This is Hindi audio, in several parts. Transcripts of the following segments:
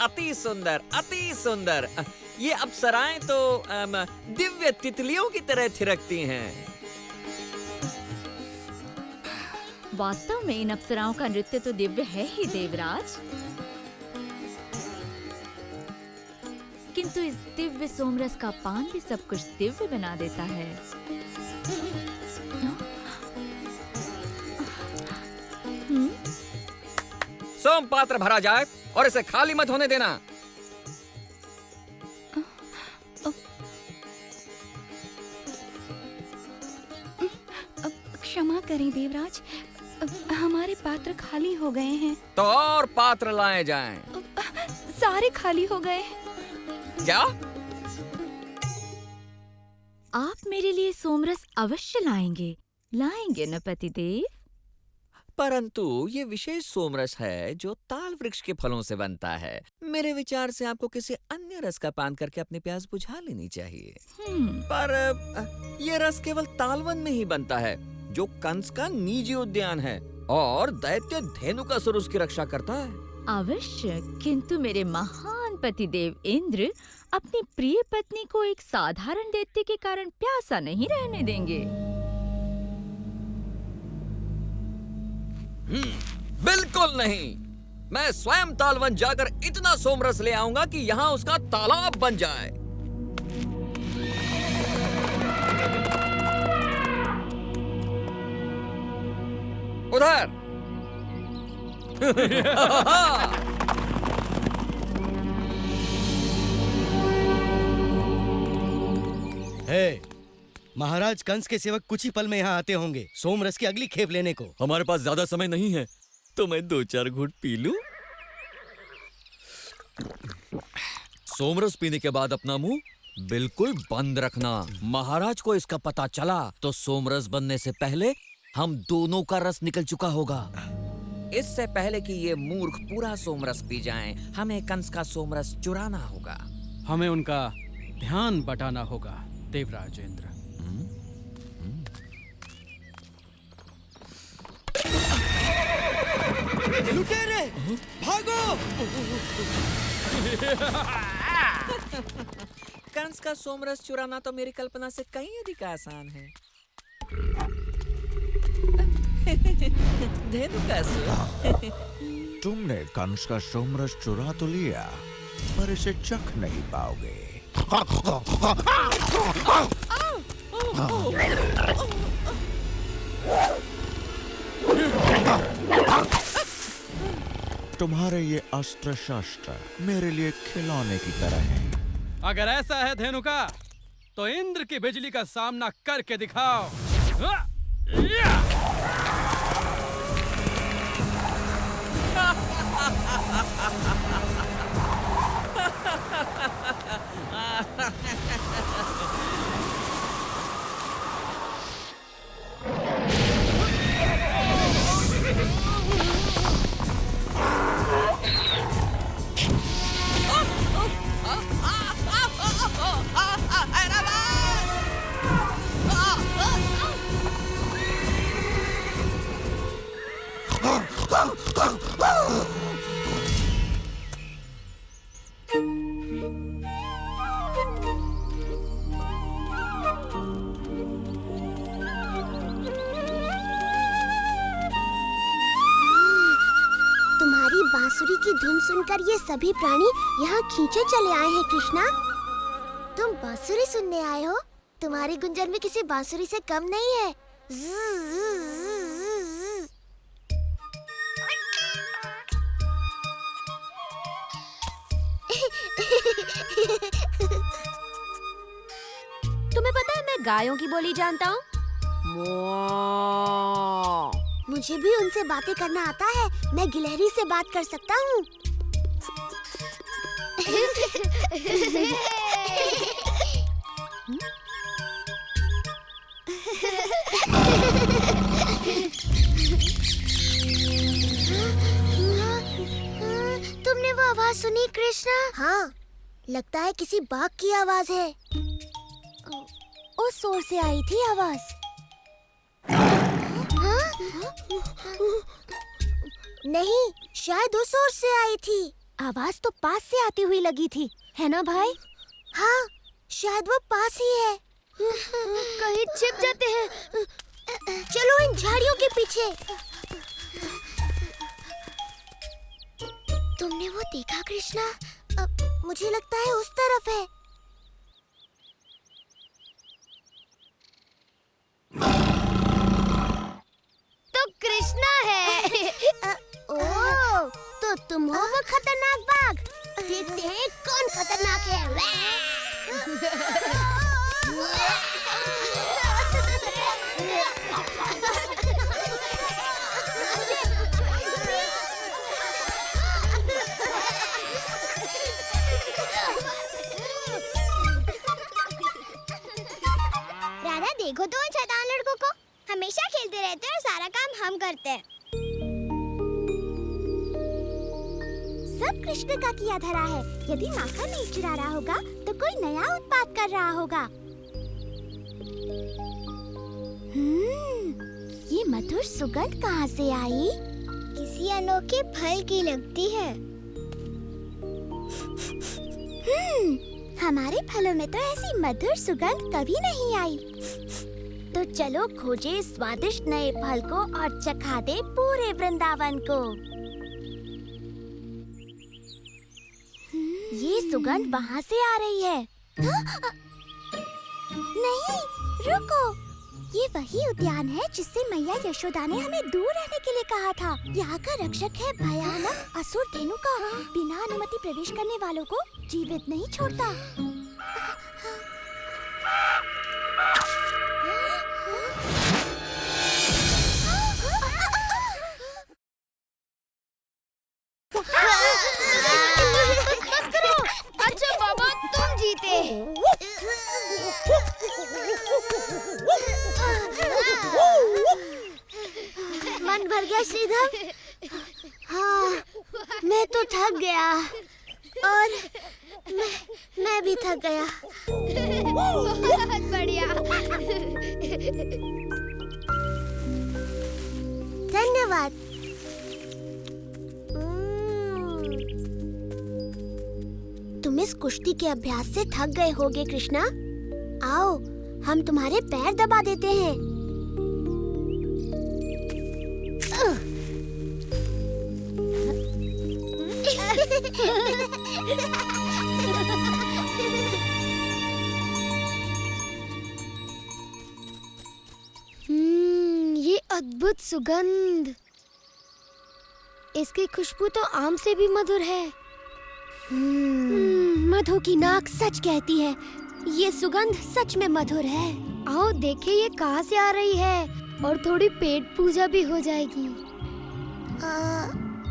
अति सुंदर, अति सुंदर। ये अप्सराएं तो दिव्य तितलियों की तरह थिरकती हैं। वास्तव में इन अप्सराओं का नृत्य तो दिव्य है ही देवराज। किंतु इस दिव्य सोमरस का पान भी सब कुछ दिव्य बना देता है। सोम पात्र भरा जाए और इसे खाली मत होने देना। क्षमा करें देवराज, हमारे पात्र खाली हो गए हैं। तो और पात्र लाए जाएं। सारे खाली हो गए। क्या? आप मेरे लिए सोमरस अवश्य लाएंगे, लाएंगे न पतिदेव? परंतु ये विशेष सोमरस है जो ताल वृक्ष के फलों से बनता है। मेरे विचार से आपको किसी अन्य रस का पान करके अपनी प्यास बुझा लेनी चाहिए। पर ये रस केवल तालवन में ही बनता है, जो कंस का निजी उद्यान है, और दैत्य धेनुकासुर उसकी रक्षा करता है। अवश्य, किंतु मेरे महान पतिदेव इंद्र अपनी प्रिय पत्नी को एक साधारण दैत्य के कारण प्यासा नहीं रहने देंगे। बिल्कुल नहीं। मैं स्वयं तालवन जाकर इतना सोमरस ले आऊंगा कि यहाँ उसका तालाब बन जाए। उधर। हे, महाराज कंस के सेवक कुछ ही पल में यहाँ आते होंगे सोमरस की अगली खेप लेने को। हमारे पास ज्यादा समय नहीं है, तो मैं 2-4 घूंट पी लूं। सोमरस पीने के बाद अपना मुंह बिल्कुल बंद रखना। महाराज को इसका पता चला तो सोमरस बनने से पहले हम दोनों का रस निकल चुका होगा। इससे पहले कि ये मूर्ख पूरा सोमरस पी जाएं, हमें कंस का सोमरस चुराना होगा। हमें उनका ध्यान बटाना होगा देवराज इंद्र। लुटेरे, भागो! कंस का सोमरस चुराना तो मेरी कल्पना से कहीं अधिक आसान है। धेनुकासुर, तुमने कंस का सोमरस चुरा तो लिया, पर इसे चख नहीं पाओगे। तुम्हारे ये अस्त्र शस्त्र मेरे लिए खिलौने की तरह हैं। अगर ऐसा है धेनुका, तो इंद्र की बिजली का सामना करके दिखाओ। बांसुरी की धुन सुनकर ये सभी प्राणी यहाँ खींचे चले आए हैं। कृष्णा, तुम बांसुरी सुनने आए हो? तुम्हारी गुंजन भी किसी बांसुरी से कम नहीं है। तुम्हें पता है मैं गायों की बोली जानता हूँ। मुझे भी उनसे बातें करना आता है। मैं गिलहरी से बात कर सकता हूँ। सुनी कृष्णा? हाँ, लगता है किसी बाघ की आवाज है। उस ओर से आई थी आवाज। हाँ? नहीं, शायद उस ओर से आई थी। आवाज तो पास से आती हुई लगी थी, है ना भाई? हाँ, शायद वो पास ही है। कहीं छिप जाते हैं। चलो इन झाड़ियों के पीछे। तुमने वो देखा कृष्णा? मुझे लगता है उस तरफ है। तो कृष्णा है। ओह, तो तुम हो वो खतरनाक बाघ। देखते हैं कौन खतरनाक है। राधा, देखो तो उन शैतान लड़कों को। हमेशा खेलते रहते हैं और सारा काम हम करते हैं। सब कृष्ण का किया धरा है। यदि माखन नहीं चुरा रहा होगा तो कोई नया उत्पाद कर रहा होगा। ये मधुर सुगंध कहाँ से आई? किसी अनोखे फल की लगती है। हमारे फलों में तो ऐसी मधुर सुगंध कभी नहीं आई। तो चलो खोजे स्वादिष्ट नए फल को और चखा दे पूरे वृंदावन को। ये सुगंध वहाँ से आ रही है। नहीं, रुको। ये वही उद्यान है जिससे मैया यशोदा ने हमें दूर रहने के लिए कहा था। यहाँ का रक्षक है भयानक असुर धेनुका। बिना अनुमति प्रवेश करने वालों को जीवित नहीं छोड़ता। अच्छा बाबा, तुम जीते। मन भर गया श्रीधर। हाँ, मैं तो थक गया और मैं भी थक गया। बहुत बढ़िया। धन्यवाद। तुम इस कुश्ती के अभ्यास से थक गए होगे कृष्णा। आओ, हम तुम्हारे पैर दबा देते हैं। ये अद्भुत सुगंध। इसकी खुशबू तो आम से भी मधुर है। मधु की नाक सच कहती है। ये सुगंध सच में मधुर है। आओ देखिए ये कहाँ से आ रही है, और थोड़ी पेट पूजा भी हो जाएगी।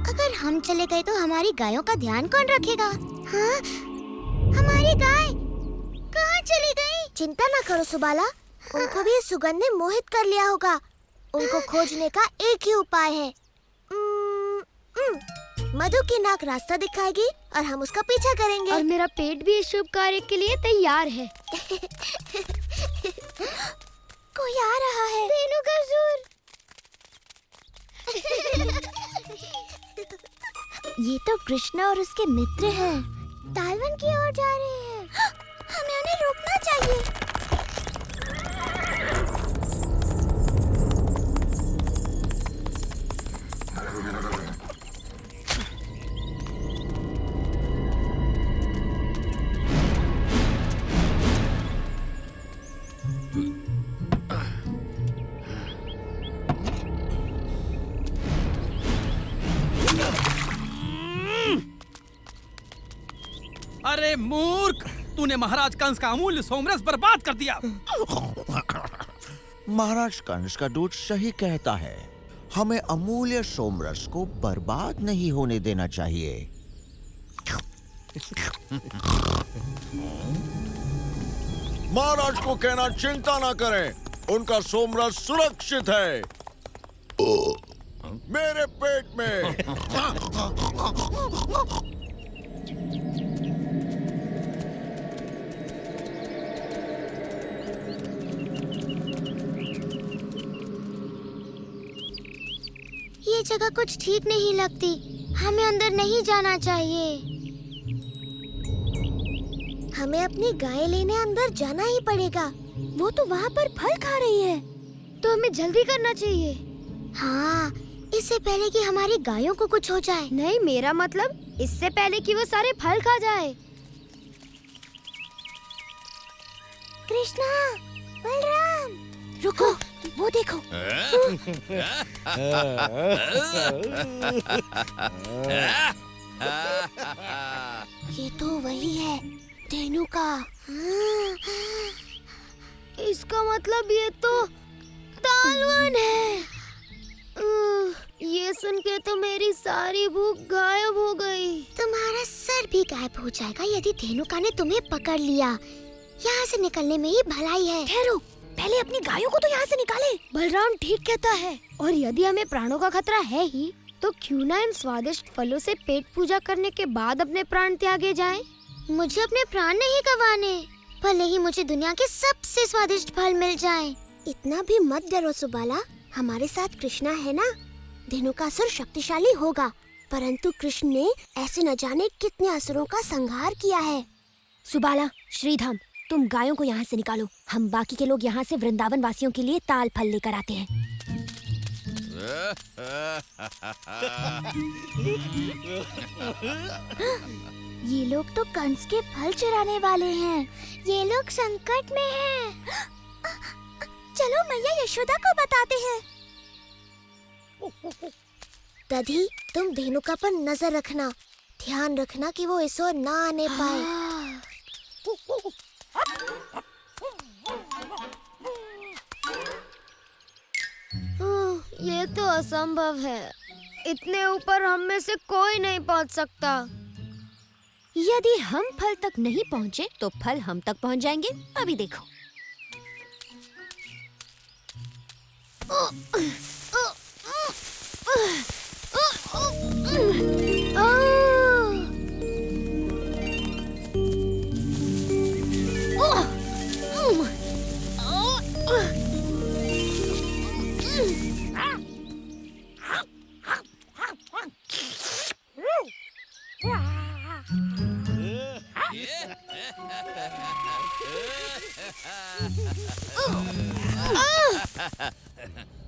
अगर हम चले गए तो हमारी गायों का ध्यान कौन रखेगा? हाँ? हमारी गाय कहाँ चली गई? चिंता ना करो सुबाला, उनको भी इस सुगंध ने मोहित कर लिया होगा। उनको खोजने का एक ही उपाय है। मधु की नाक रास्ता दिखाएगी और हम उसका पीछा करेंगे। और मेरा पेट भी इस शुभ कार्य के लिए तैयार है। कोई आ रहा है। धेनुकासुर। ये तो कृष्णा और उसके मित्र हैं। तालवन की ओर जा रहे हैं। हमें उन्हें रोकना चाहिए। अरे मूर्ख, तूने महाराज कंस का अमूल्य सोमरस बर्बाद कर दिया। महाराज कंस का दूत सही कहता है। हमें अमूल्य सोमरस को बर्बाद नहीं होने देना चाहिए। महाराज को कहना चिंता ना करें, उनका सोमरस सुरक्षित है मेरे पेट में। जगह कुछ ठीक नहीं लगती। हमें अंदर नहीं जाना चाहिए। हमें अपनी गाय लेने अंदर जाना ही पड़ेगा। वो तो वहाँ पर फल खा रही है। तो हमें जल्दी करना चाहिए। हाँ, इससे पहले कि हमारी गायों को कुछ हो जाए। नहीं, मेरा मतलब इससे पहले कि वो सारे फल खा जाए। कृष्णा, बलराम, रुको, वो देखो। ये तो वही है, धेनुका। इसका मतलब ये तो तालवन है। ये सुन के तो मेरी सारी भूख गायब हो गई। तुम्हारा सर भी गायब हो जाएगा यदि धेनुका ने तुम्हें पकड़ लिया। यहाँ से निकलने में ही भलाई है। ठहरो, पहले अपनी गायों को तो यहाँ से निकाले। बलराम ठीक कहता है। और यदि हमें प्राणों का खतरा है ही, तो क्यों ना इन स्वादिष्ट फलों से पेट पूजा करने के बाद अपने प्राण त्यागे जाएं? मुझे अपने प्राण नहीं गंवाने, भले ही मुझे दुनिया के सबसे स्वादिष्ट फल मिल जाएं। इतना भी मत डरो सुबाला, हमारे साथ कृष्णा है ना। धेनुकासुर शक्तिशाली होगा, परंतु कृष्ण ने ऐसे न जाने कितने असुरों का संहार किया है। सुबाला, श्रीधाम, तुम गायों को यहाँ से निकालो। हम बाकी के लोग यहाँ से वृंदावन वासियों के लिए ताल फल लेकर आते हैं। ये लोग तो कंस के फल चुराने वाले हैं। ये लोग संकट में हैं। चलो मैया यशोदा को बताते हैं। दधी, तुम धेनुका पर नजर रखना। ध्यान रखना कि वो इस ओर ना आने पाए। ये तो असंभव है। इतने ऊपर हम में से कोई नहीं पहुंच सकता। यदि हम फल तक नहीं पहुंचे तो फल हम तक पहुंच जाएंगे। अभी देखो।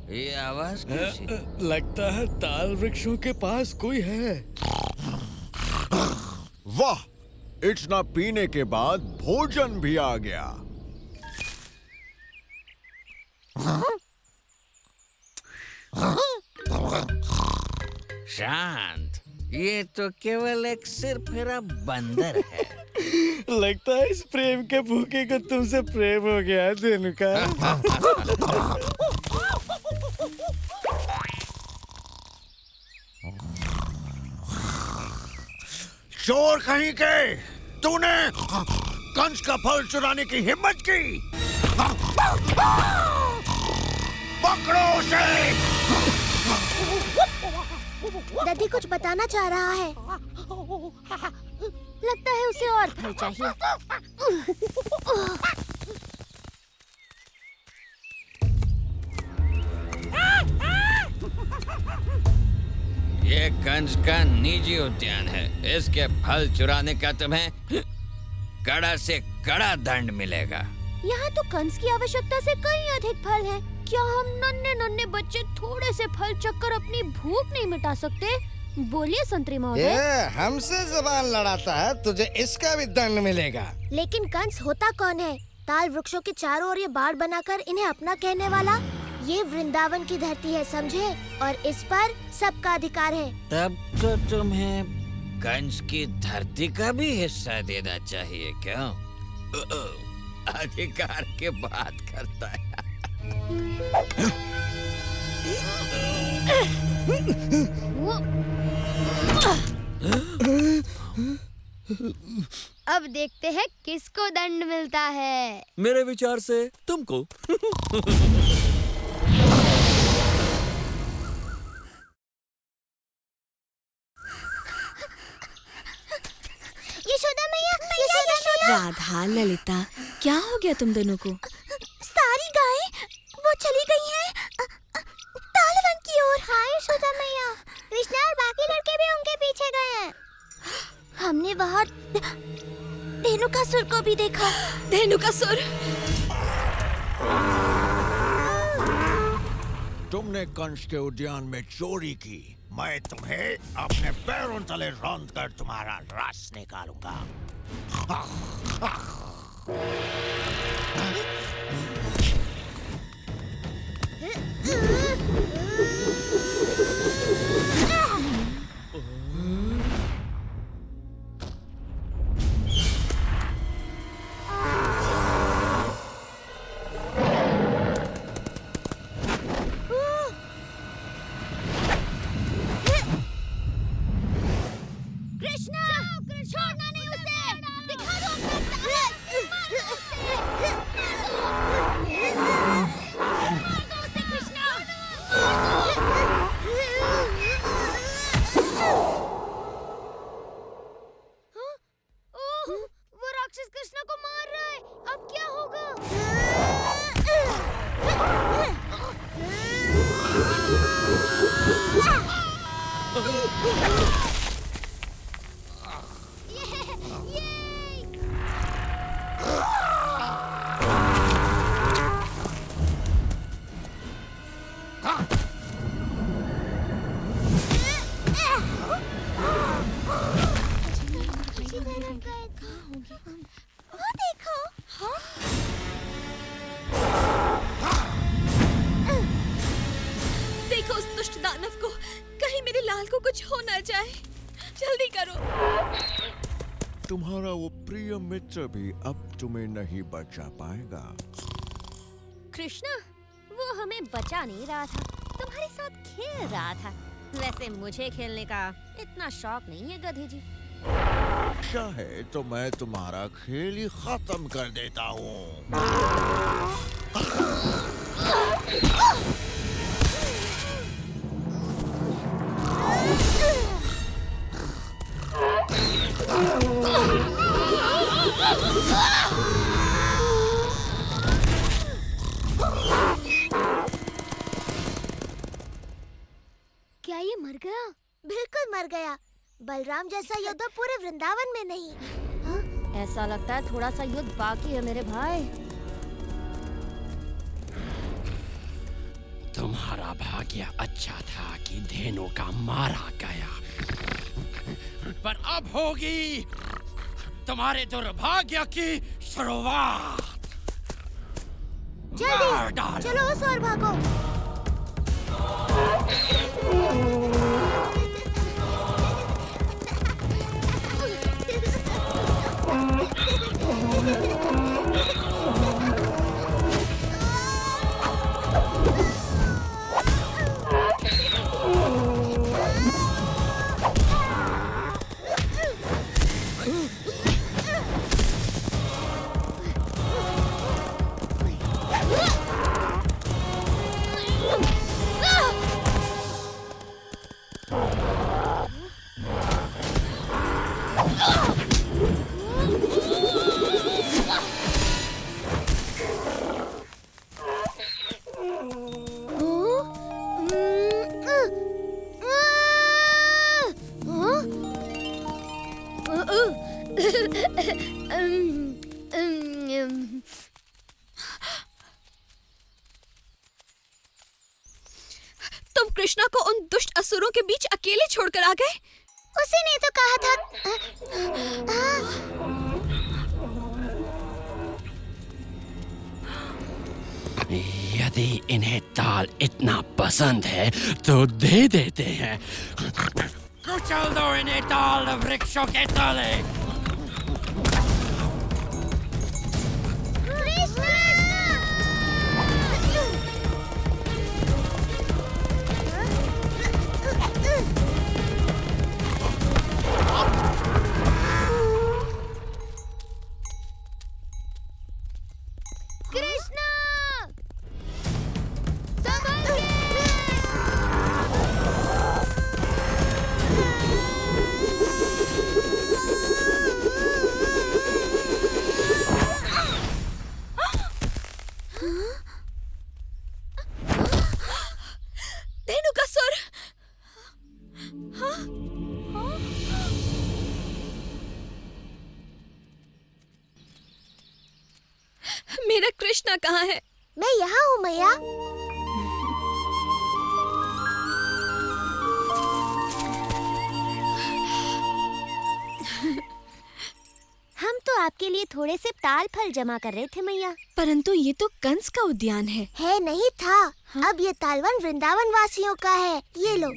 ये आवाज कैसी? लगता है ताल वृक्षों के पास कोई है। वाह, इतना पीने के बाद भोजन भी आ गया। शांत, ये तो केवल एक सिरफिरा बंदर है। लगता है इस प्रेम के भूखे को तुमसे प्रेम हो गया है धेनुका। चोर कहीं के, तूने कंस का फल चुराने की हिम्मत की। पकड़ो उसे। दधी कुछ बताना चाह रहा है। लगता है उसे और फल चाहिए। ये कंस का निजी उद्यान है। इसके फल चुराने का तुम्हें कड़ा से कड़ा दंड मिलेगा। यहाँ तो कंस की आवश्यकता से कहीं अधिक फल है। क्या हम नन्हे नन्हे बच्चे थोड़े से फल चखकर अपनी भूख नहीं मिटा सकते? बोलिए संतरी महोदय। ये हमसे जबान लड़ाता है, तुझे इसका भी दंड मिलेगा। लेकिन कंस होता कौन है? ताल वृक्षों के चारों ओर ये बाड़ बनाकर इन्हें अपना कहने वाला। ये वृंदावन की धरती है, समझे? और इस पर सबका अधिकार है। तब तो तुम्हें कंस की धरती का भी हिस्सा देना चाहिए। क्यों? अधिकार की बात करता है। अब देखते हैं किसको दंड मिलता है। मेरे विचार से तुमको। यशोदा मैया, यशोदा मैया। राधा, ललिता, क्या हो गया तुम दोनों को? सारी गायें वो चली गई हैं तालवन की ओर। हाय यशोदा मैया। देखे गए हैं। हमने वहाँ धेनुकासुर को भी देखा। धेनुकासुर? तुमने कंस के उद्यान में चोरी की। मैं तुम्हें अपने पैरों तले रौंद कर तुम्हारा रस निकालूंगा। छोड़ना नहीं उसे। दिखा दो अपना साहस। मार दो उसे कृष्णा। ओह, वो राक्षस कृष्णा को मार रहा है। अब क्या होगा? वो देखो। देखो उस दुष्ट दानव को, कहीं मेरे लाल को कुछ हो ना जाए। जल्दी करो। तुम्हारा वो प्रिय मित्र भी अब तुम्हें नहीं बचा पाएगा। कृष्णा, वो हमें बचा नहीं रहा था, तुम्हारे साथ खेल रहा था। वैसे मुझे खेलने का इतना शौक नहीं है गधे जी। चाहे तो मैं तुम्हारा खेल ही खत्म कर देता हूँ। क्या ये मर गया? बिल्कुल मर गया। बलराम जैसा योद्धा पूरे वृंदावन में नहीं। हाँ? ऐसा लगता है थोड़ा सा युद्ध बाकी है मेरे भाई। तुम्हारा भाग्य अच्छा था कि धेनु का मारा गया, पर अब होगी तुम्हारे दुर्भाग्य की शुरुआत। मार डालो। चलो उस ओर भागो। तुम कृष्णा को उन दुष्ट असुरों के बीच अकेले छोड़कर आ गए? उसी ने तो कहा था। यदि इन्हें ताल इतना पसंद है तो दे देते हैं। कुचल दो इन्हें ताल वृक्षों के तले। कृष्णा! मेरा कृष्णा कहाँ है? मैं यहाँ हूँ मैया। हम तो आपके लिए थोड़े से ताल फल जमा कर रहे थे मैया। परंतु ये तो कंस का उद्यान है। नहीं था। हाँ? अब ये तालवन वृंदावन वासियों का है। ये लो।